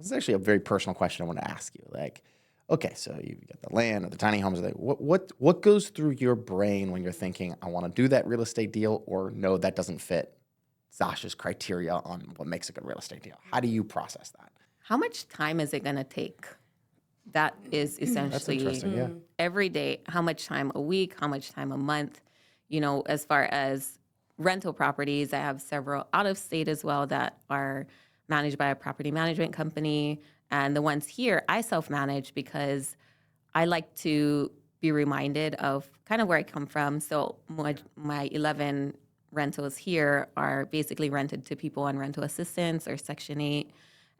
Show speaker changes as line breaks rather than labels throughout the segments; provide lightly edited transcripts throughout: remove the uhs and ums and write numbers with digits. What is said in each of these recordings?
This is actually a very personal question I want to ask you. Like, okay, so you get the land or the tiny homes. Like, what goes through your brain when you're thinking, I want to do that real estate deal, or no, that doesn't fit Zasha's criteria on what makes a good real estate deal? How do you process that?
How much time is it going to take? That is
That's
essentially
interesting. Yeah.
every day. How much time a week? How much time a month? As far as rental properties, I have several out of state as well that are managed by a property management company. And the ones here, I self-manage because I like to be reminded of kind of where I come from. So my 11 rentals here are basically rented to people on rental assistance or Section 8.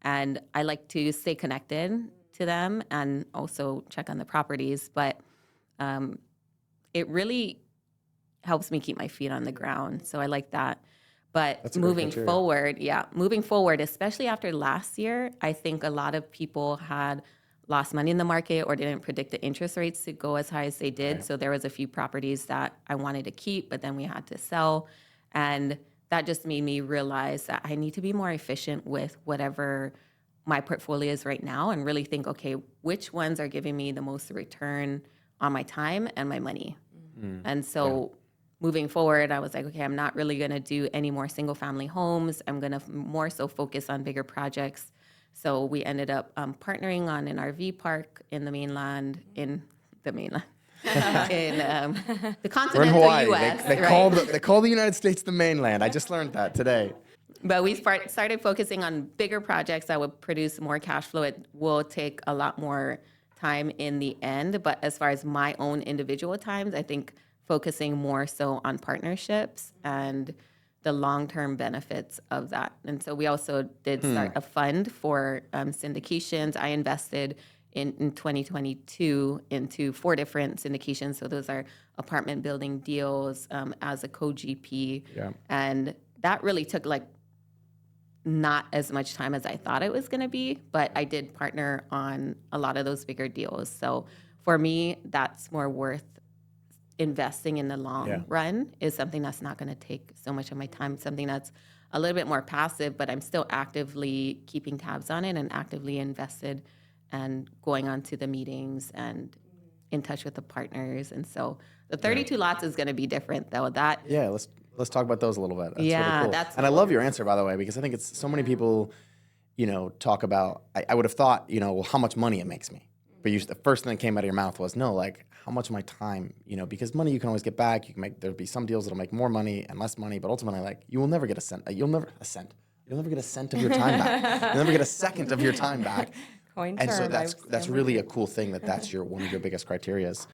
And I like to stay connected to them and also check on the properties. But it really helps me keep my feet on the ground. So I like that. But
That's a great criteria.
moving forward, especially after last year, I think a lot of people had lost money in the market or didn't predict the interest rates to go as high as they did.
Right.
So there was a few properties that I wanted to keep, but then we had to sell. And that just made me realize that I need to be more efficient with whatever my portfolio is right now and really think, okay, which ones are giving me the most return on my time and my money? And so moving forward, I was like, okay, I'm not really going to do any more single family homes. I'm going to more so focus on bigger projects. So we ended up partnering on an RV park in the mainland, in the
We're in
continental
Hawaii.
U.S.
They call the United States the mainland. I just learned that today.
But we started focusing on bigger projects that would produce more cash flow. It will take a lot more time in the end. But as far as my own individual times, I think focusing more so on partnerships and the long-term benefits of that. And so we also did start a fund for syndications. I invested in 2022 into 4 different syndications. So those are apartment building deals as a co-GP.
Yeah.
And that really took not as much time as I thought it was going to be, but I did partner on a lot of those bigger deals. So for me, that's more worth investing in the long run, is something that's not going to take so much of my time, something that's a little bit more passive, but I'm still actively keeping tabs on it and actively invested and going on to the meetings and in touch with the partners. And so the 32 lots is going to be different though.
Let's talk about those a little bit. That's
Yeah,
really cool.
that's
And I
cool.
love your answer, by the way, because I think it's so many people, talk about, I would have thought, well, how much money it makes me. But the first thing that came out of your mouth was, no, how much of my time, because money you can always get back. There'll be some deals that'll make more money and less money, but ultimately, you will never get a cent. You'll never get a cent of your time back. You'll never get a second of your time back.
Coin
And so
turned,
that's really a cool thing that's one of your biggest criterias.